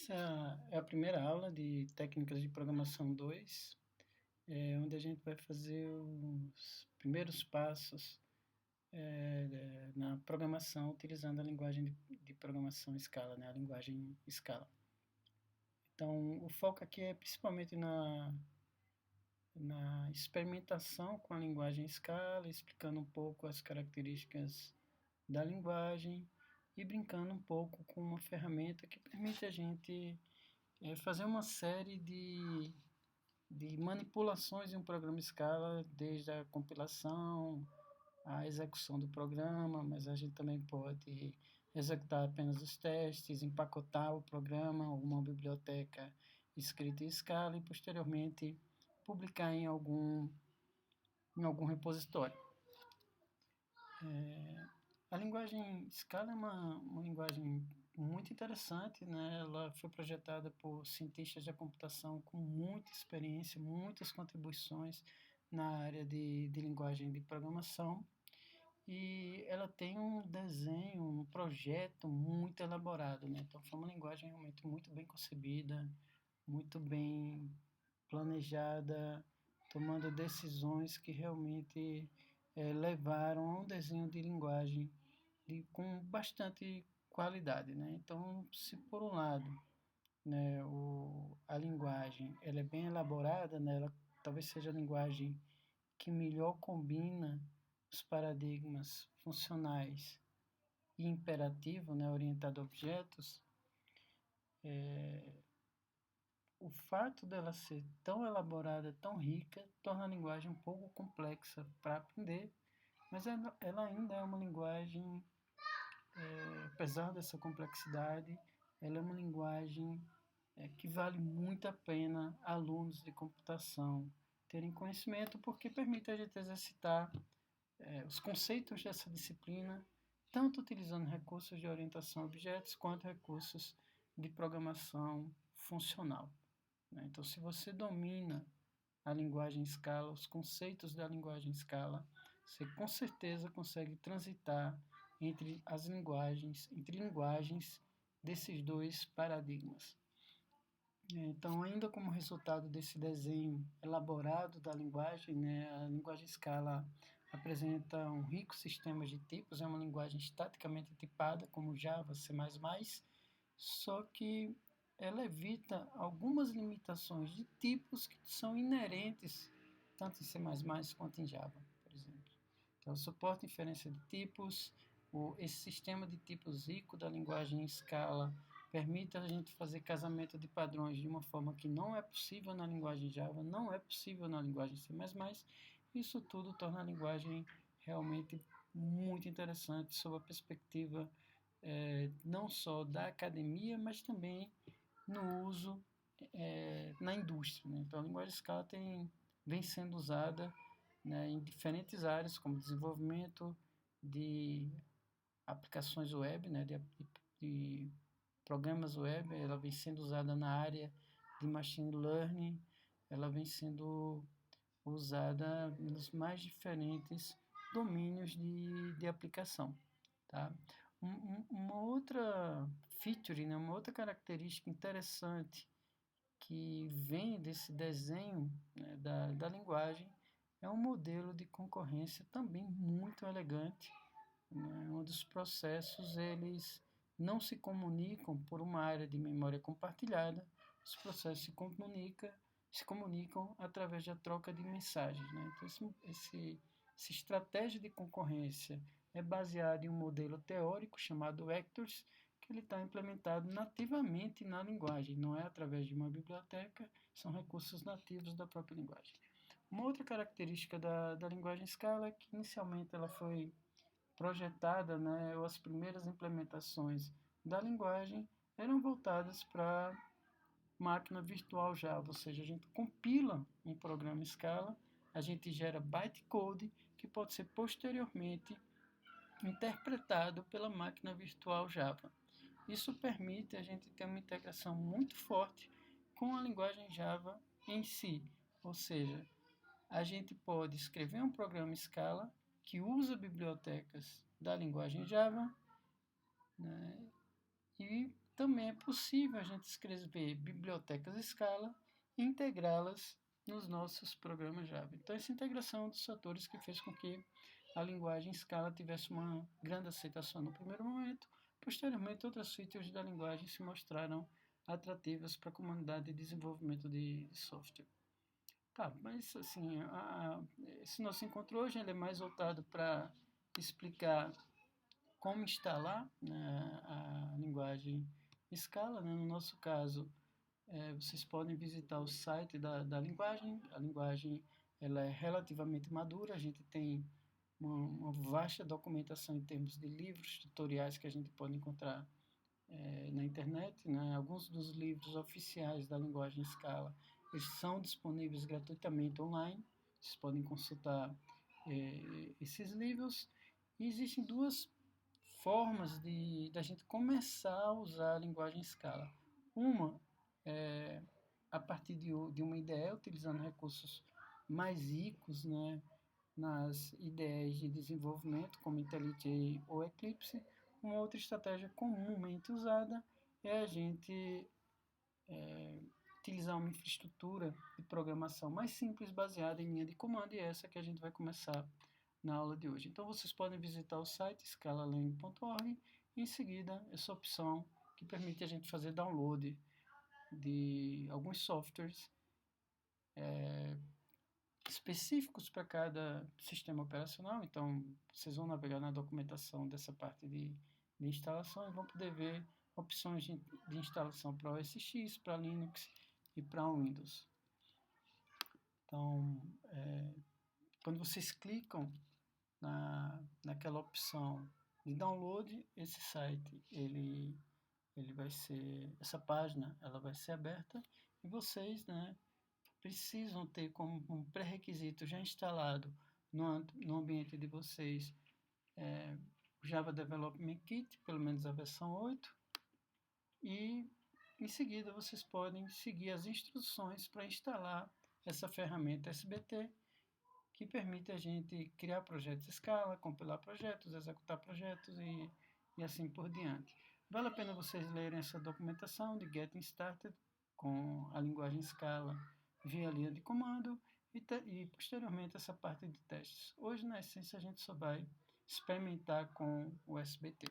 Essa é a primeira aula de Técnicas de Programação 2, onde a gente vai fazer os primeiros passos na programação utilizando a linguagem de programação Scala, né, a linguagem Scala. Então, o foco aqui é principalmente na experimentação com a linguagem Scala, explicando um pouco as características da linguagem e brincando um pouco com uma ferramenta que permite a gente fazer uma série de manipulações em um programa Scala, desde a compilação, a execução do programa, mas a gente também pode executar apenas os testes, empacotar o programa, alguma biblioteca escrita em Scala e posteriormente publicar em algum repositório. A linguagem Scala é uma linguagem muito interessante, né? Ela foi projetada por cientistas da computação com muita experiência, muitas contribuições na área de linguagem de programação, e ela tem um desenho, um projeto muito elaborado, né? Então foi uma linguagem realmente muito bem concebida, muito bem planejada, tomando decisões que realmente levaram a um desenho de linguagem com bastante qualidade, né? Então, se por um lado, né, a linguagem ela é bem elaborada, né, ela talvez seja a linguagem que melhor combina os paradigmas funcionais e imperativo, né, orientado a objetos. O fato dela ser tão elaborada, tão rica, torna a linguagem um pouco complexa para aprender, mas ela ainda é uma linguagem, apesar dessa complexidade, ela é uma linguagem que vale muito a pena alunos de computação terem conhecimento, porque permite a gente exercitar os conceitos dessa disciplina, tanto utilizando recursos de orientação a objetos, quanto recursos de programação funcional. Então, se você domina a linguagem Scala, os conceitos da linguagem Scala, você com certeza consegue transitar entre linguagens desses dois paradigmas. Então, ainda como resultado desse desenho elaborado da linguagem, né, a linguagem Scala apresenta um rico sistema de tipos, é uma linguagem estaticamente tipada, como Java, C++, só que ela evita algumas limitações de tipos que são inerentes tanto em C++ quanto em Java, por exemplo. Então, suporta inferência de tipos, esse sistema de tipos rico da linguagem Scala permite a gente fazer casamento de padrões de uma forma que não é possível na linguagem Java, não é possível na linguagem C++. Isso tudo torna a linguagem realmente muito interessante sob a perspectiva não só da academia, mas também no uso na indústria. Né? Então, a linguagem Scala vem sendo usada, né, em diferentes áreas, como desenvolvimento de aplicações web, né, de programas web, ela vem sendo usada na área de machine learning, ela vem sendo usada nos mais diferentes domínios de aplicação. Tá? Uma outra feature, né, uma outra característica interessante que vem desse desenho, né, da linguagem é um modelo de concorrência também muito elegante, né, onde os processos eles não se comunicam por uma área de memória compartilhada, os processos se comunicam através da troca de mensagens. Né? Então, essa estratégia de concorrência é baseada em um modelo teórico chamado Vectors, que ele está implementado nativamente na linguagem, não é através de uma biblioteca, são recursos nativos da própria linguagem. Uma outra característica da linguagem Scala é que inicialmente ela foi projetada, né, ou as primeiras implementações da linguagem eram voltadas para máquina virtual Java, ou seja, a gente compila um programa Scala, a gente gera bytecode que pode ser posteriormente interpretado pela máquina virtual Java. Isso permite a gente ter uma integração muito forte com a linguagem Java em si, ou seja, a gente pode escrever um programa Scala que usa bibliotecas da linguagem Java, né, e também é possível a gente escrever bibliotecas Scala e integrá-las nos nossos programas Java. Então, essa integração é um dos fatores que fez com que a linguagem Scala tivesse uma grande aceitação no primeiro momento. Posteriormente, outras features da linguagem se mostraram atrativas para a comunidade de desenvolvimento de software. Tá, mas assim, esse nosso encontro hoje ele é mais voltado para explicar como instalar, né, a linguagem Scala. Né? No nosso caso, vocês podem visitar o site da linguagem. A linguagem ela é relativamente madura, a gente tem uma vasta documentação em termos de livros, tutoriais que a gente pode encontrar na internet. Né? Alguns dos livros oficiais da linguagem Scala eles são disponíveis gratuitamente online, vocês podem consultar esses livros. E existem duas formas da gente começar a usar a linguagem Scala. Uma é a partir de uma IDE, utilizando recursos mais ricos, né, nas ideias de desenvolvimento, como IntelliJ ou Eclipse. Uma outra estratégia comumente usada é a gente utilizar uma infraestrutura de programação mais simples, baseada em linha de comando, e essa que a gente vai começar na aula de hoje. Então, vocês podem visitar o site scalalang.org e, em seguida, essa opção que permite a gente fazer download de alguns softwares específicos para cada sistema operacional. Então, vocês vão navegar na documentação dessa parte de instalação e vão poder ver opções de instalação para OS X, para Linux e para Windows. Então, quando vocês clicam naquela opção de download, esse site ele vai ser, essa página ela vai ser aberta e vocês, né, precisam ter como um pré-requisito já instalado no ambiente de vocês o Java Development Kit, pelo menos a versão 8, e em seguida vocês podem seguir as instruções para instalar essa ferramenta SBT, que permite a gente criar projetos Scala, compilar projetos, executar projetos e assim por diante. Vale a pena vocês lerem essa documentação de Getting Started com a linguagem Scala via linha de comando e posteriormente essa parte de testes. Hoje, na essência, a gente só vai experimentar com o SBT.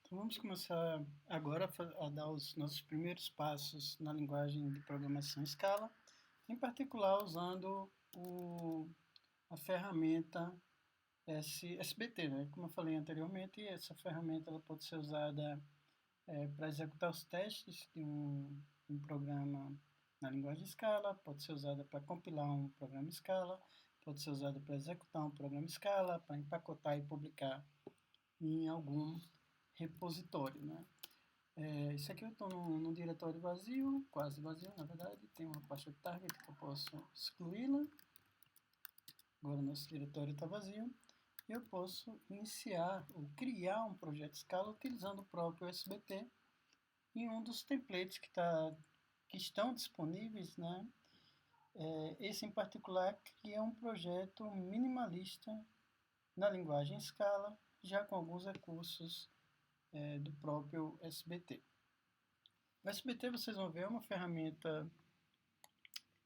Então, vamos começar agora a dar os nossos primeiros passos na linguagem de programação Scala, em particular usando a ferramenta SBT. Né? Como eu falei anteriormente, essa ferramenta ela pode ser usada para executar os testes de um programa na linguagem Scala, pode ser usada para compilar um programa Scala, pode ser usada para executar um programa Scala, para empacotar e publicar em algum repositório. Né? Isso aqui eu estou num diretório vazio, quase vazio na verdade, tem uma pasta de target que eu posso excluí-la. Agora o nosso diretório está vazio. Eu posso iniciar ou criar um projeto Scala utilizando o próprio SBT em um dos templates que estão disponíveis. Né? Esse em particular cria um projeto minimalista na linguagem Scala, já com alguns recursos do próprio SBT. O SBT, vocês vão ver, é uma ferramenta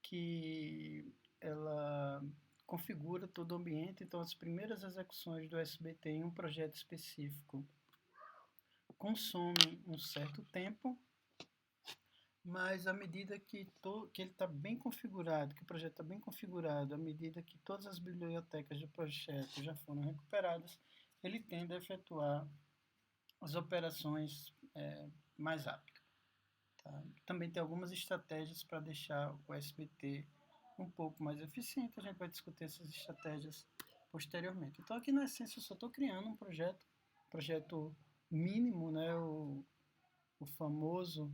que ela configura todo o ambiente. Então, as primeiras execuções do SBT em um projeto específico consomem um certo tempo, mas à medida que ele está bem configurado, que o projeto está bem configurado, à medida que todas as bibliotecas do projeto já foram recuperadas, ele tende a efetuar as operações mais rápido. Tá? Também tem algumas estratégias para deixar o SBT um pouco mais eficiente. A gente vai discutir essas estratégias posteriormente. Então, aqui na essência, eu só estou criando um projeto mínimo, né? O famoso,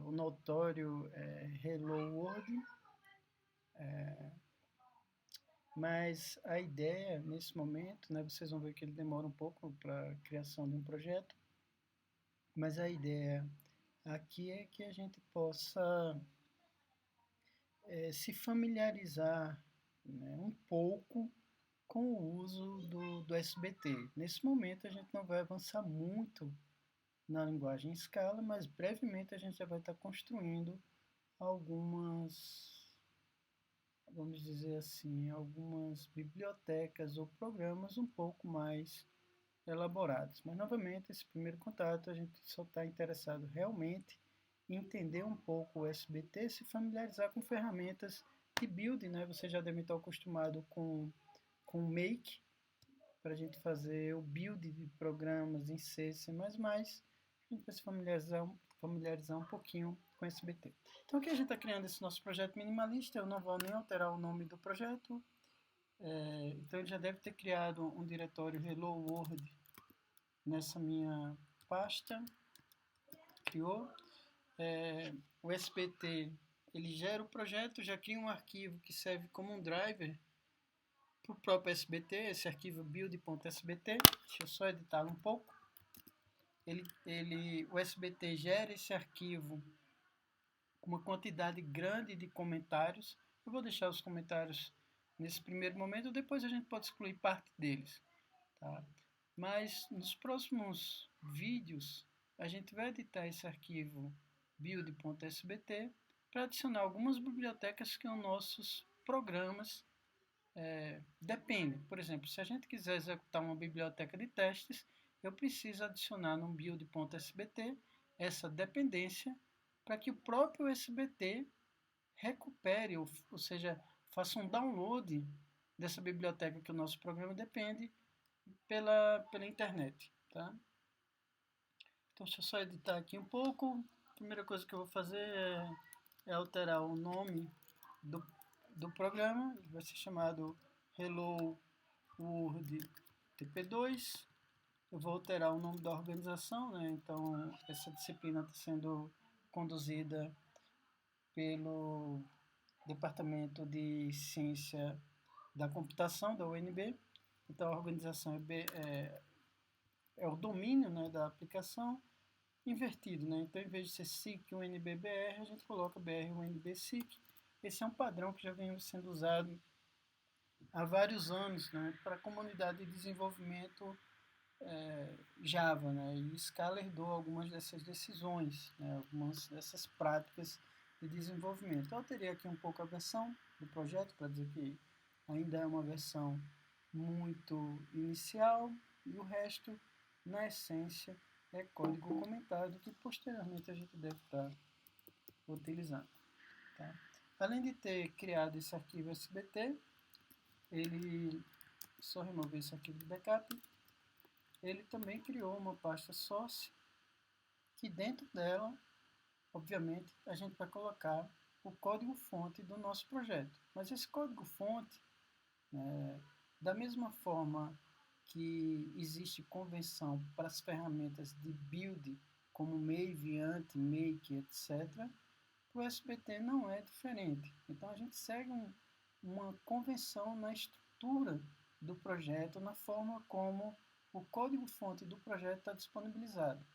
o notório Hello World. Mas a ideia, nesse momento, né, vocês vão ver que ele demora um pouco para a criação de um projeto, mas a ideia aqui é que a gente possa se familiarizar, né, um pouco com o uso do SBT. Nesse momento a gente não vai avançar muito na linguagem Scala, mas brevemente a gente já vai estar construindo algumas, vamos dizer assim, algumas bibliotecas ou programas um pouco mais elaborados. Mas, novamente, esse primeiro contato a gente só está interessado realmente em entender um pouco o SBT, se familiarizar com ferramentas de build, né? Você já deve estar acostumado com o Make, para a gente fazer o build de programas em C, C++, a gente vai se familiarizar um pouquinho com SBT. Então aqui a gente está criando esse nosso projeto minimalista, eu não vou nem alterar o nome do projeto, então ele já deve ter criado um diretório Hello World nessa minha pasta, criou. O SBT, ele gera o projeto, já cria um arquivo que serve como um driver para o próprio SBT, esse arquivo build.sbt, deixa eu só editá-lo um pouco. O SBT gera esse arquivo com uma quantidade grande de comentários. Eu vou deixar os comentários nesse primeiro momento, depois a gente pode excluir parte deles. Tá? Mas nos próximos vídeos a gente vai editar esse arquivo build.sbt para adicionar algumas bibliotecas que os nossos programas dependem. Por exemplo, se a gente quiser executar uma biblioteca de testes, eu preciso adicionar no build.sbt essa dependência para que o próprio SBT recupere, ou seja, faça um download dessa biblioteca que o nosso programa depende pela internet. Tá? Então, deixa eu só editar aqui um pouco. A primeira coisa que eu vou fazer é alterar o nome do programa. Ele vai ser chamado Hello World TP2. Eu vou alterar o nome da organização, né? Então essa disciplina está sendo conduzida pelo Departamento de Ciência da Computação da UNB. Então a organização é o domínio, né, da aplicação invertido, né? Então em vez de ser SIC UNB-BR, a gente coloca BR UNB-SIC. Esse é um padrão que já vem sendo usado há vários anos, né, para a comunidade de desenvolvimento Java, né, e Scala herdou algumas dessas decisões, né, algumas dessas práticas de desenvolvimento. Eu alterei aqui um pouco a versão do projeto para dizer que ainda é uma versão muito inicial e o resto, na essência, é código comentado que posteriormente a gente deve estar utilizando. Tá? Além de ter criado esse arquivo SBT, ele só remover esse arquivo de backup, ele também criou uma pasta source que dentro dela, obviamente, a gente vai colocar o código-fonte do nosso projeto. Mas esse código-fonte, da mesma forma que existe convenção para as ferramentas de build, como Maven, Ant, Make, etc., o SBT não é diferente. Então a gente segue uma convenção na estrutura do projeto, na forma como o código-fonte do projeto está disponibilizado.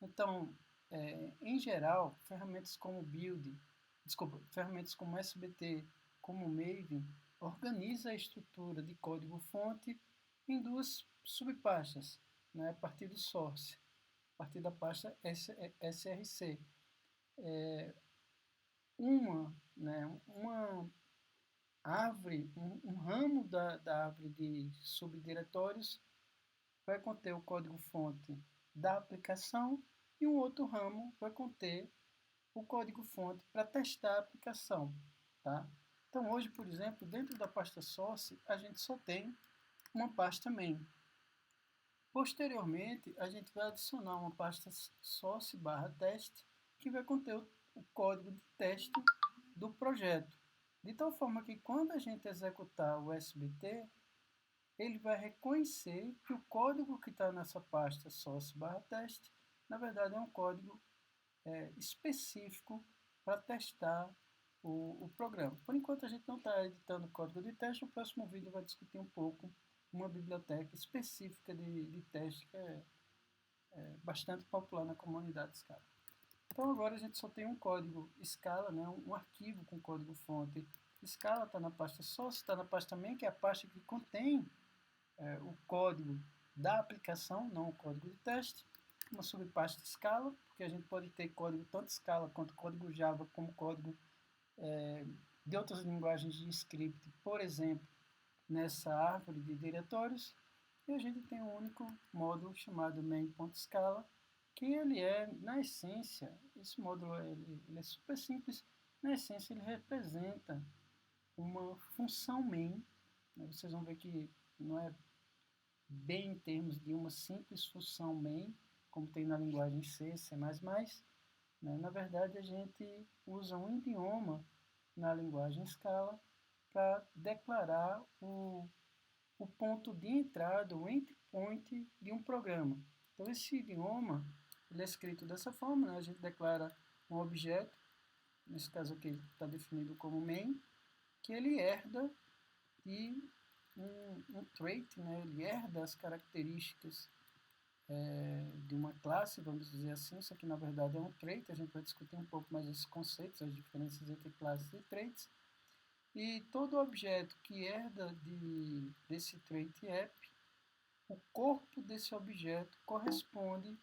Então, em geral, ferramentas como ferramentas como SBT, como Maven, organiza a estrutura de código-fonte em duas subpastas, né, a partir do source, a partir da pasta src. Uma árvore, um ramo da árvore de subdiretórios vai conter o código-fonte da aplicação e um outro ramo vai conter o código-fonte para testar a aplicação. Tá? Então hoje, por exemplo, dentro da pasta source, a gente só tem uma pasta main. Posteriormente, a gente vai adicionar uma pasta source/test que vai conter o código de teste do projeto. De tal forma que quando a gente executar o SBT, ele vai reconhecer que o código que está nessa pasta source/test, na verdade é um código específico para testar o programa. Por enquanto a gente não está editando código de teste, o próximo vídeo vai discutir um pouco uma biblioteca específica de teste que é bastante popular na comunidade Scala. Então agora a gente só tem um código Scala, né, um arquivo com código-fonte Scala, está na pasta source, está na pasta main, que é a pasta que contém o código da aplicação, não o código de teste, uma subpasta Scala, porque a gente pode ter código tanto Scala quanto código Java, como código de outras linguagens de script, por exemplo, nessa árvore de diretórios, e a gente tem um único módulo chamado main.scala, que ele é, na essência, esse módulo ele é super simples, na essência ele representa uma função main, né? Vocês vão ver que não é bem em termos de uma simples função main, como tem na linguagem C, C++, né? Na verdade, a gente usa um idioma na linguagem Scala para declarar o ponto de entrada, o entry point de um programa. Então, esse idioma ele é escrito dessa forma, né? A gente declara um objeto, nesse caso aqui está definido como main, que ele herda de um trait, né? Ele herda as características de uma classe, vamos dizer assim, isso aqui na verdade é um trait, a gente vai discutir um pouco mais esses conceitos, as diferenças entre classes e traits, e todo objeto que herda desse trait app, o corpo desse objeto corresponde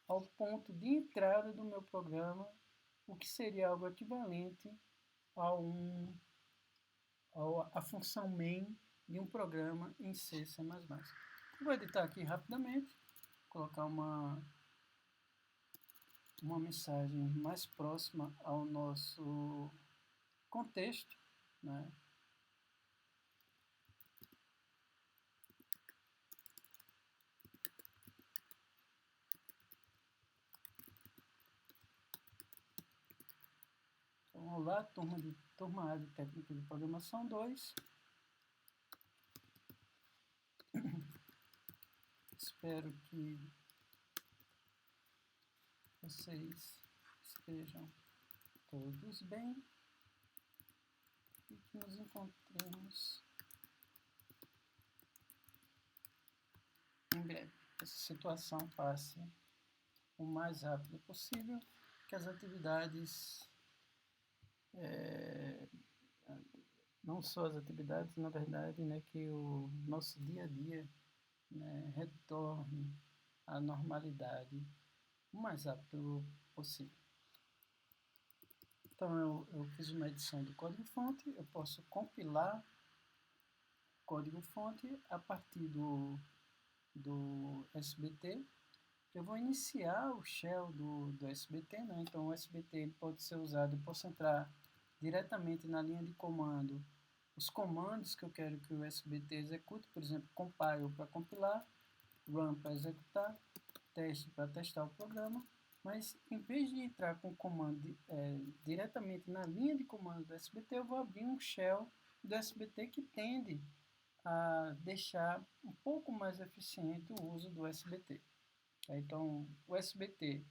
ao ponto de entrada do meu programa, o que seria algo equivalente a função main de um programa em C, C++. Eu vou editar aqui rapidamente, colocar uma mensagem mais próxima ao nosso contexto, né? Então, olá, turma A de Técnica de Programação 2. Espero que vocês estejam todos bem e que nos encontremos em breve. Que essa situação passe o mais rápido possível, que as atividades, não só as atividades, na verdade, né, que o nosso dia a dia, né, retorne à normalidade o mais rápido possível. Então eu fiz uma edição do código-fonte, eu posso compilar o código-fonte a partir do SBT. Eu vou iniciar o shell do SBT, né? Então o SBT ele pode ser usado, eu posso entrar diretamente na linha de comando, os comandos que eu quero que o SBT execute, por exemplo, compile para compilar, run para executar, teste para testar o programa, mas em vez de entrar com o comando diretamente na linha de comando do SBT, eu vou abrir um shell do SBT que tende a deixar um pouco mais eficiente o uso do SBT. Então, o SBT,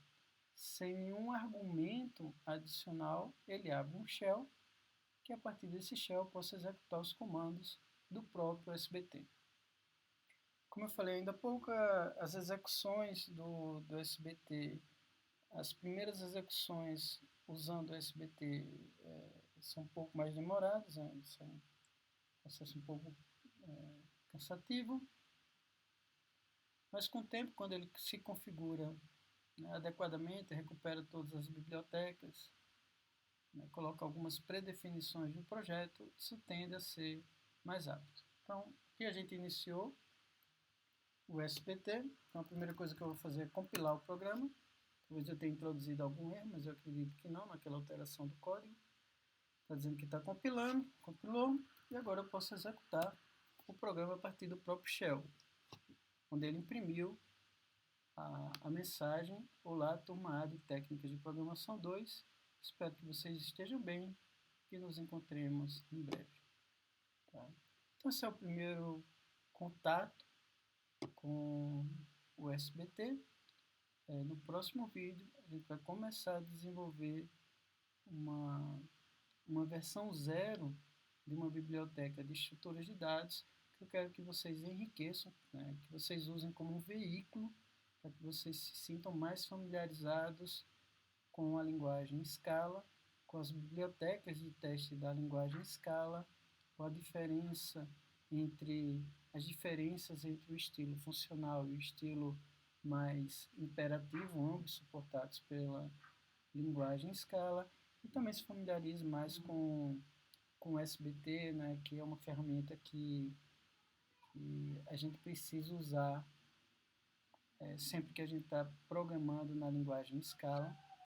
sem nenhum argumento adicional, ele abre um shell, que a partir desse shell eu posso executar os comandos do próprio SBT. Como eu falei ainda há pouco, as execuções do SBT, as primeiras execuções usando o SBT são um pouco mais demoradas, são um processo um pouco cansativo, mas com o tempo, quando ele se configura, né, adequadamente, recupera todas as bibliotecas, né, coloca algumas predefinições do projeto, isso tende a ser mais rápido. Então, aqui a gente iniciou o SBT, então a primeira coisa que eu vou fazer é compilar o programa. Talvez eu tenha introduzido algum erro, mas eu acredito que não, naquela alteração do código. Está dizendo que está compilando, compilou, e agora eu posso executar o programa a partir do próprio shell, onde ele imprimiu a mensagem: olá, turma A de Técnicas de Programação 2, espero que vocês estejam bem e nos encontremos em breve. Tá? Então esse é o primeiro contato com o SBT. No próximo vídeo a gente vai começar a desenvolver uma versão zero de uma biblioteca de estruturas de dados que eu quero que vocês enriqueçam, né, que vocês usem como um veículo para que vocês se sintam mais familiarizados com a linguagem Scala, com as bibliotecas de teste da linguagem Scala, com a diferença entre as diferenças entre o estilo funcional e o estilo mais imperativo, ambos suportados pela linguagem Scala, e também se familiarize mais com o SBT, né, que é uma ferramenta que a gente precisa usar sempre que a gente está programando na linguagem Scala.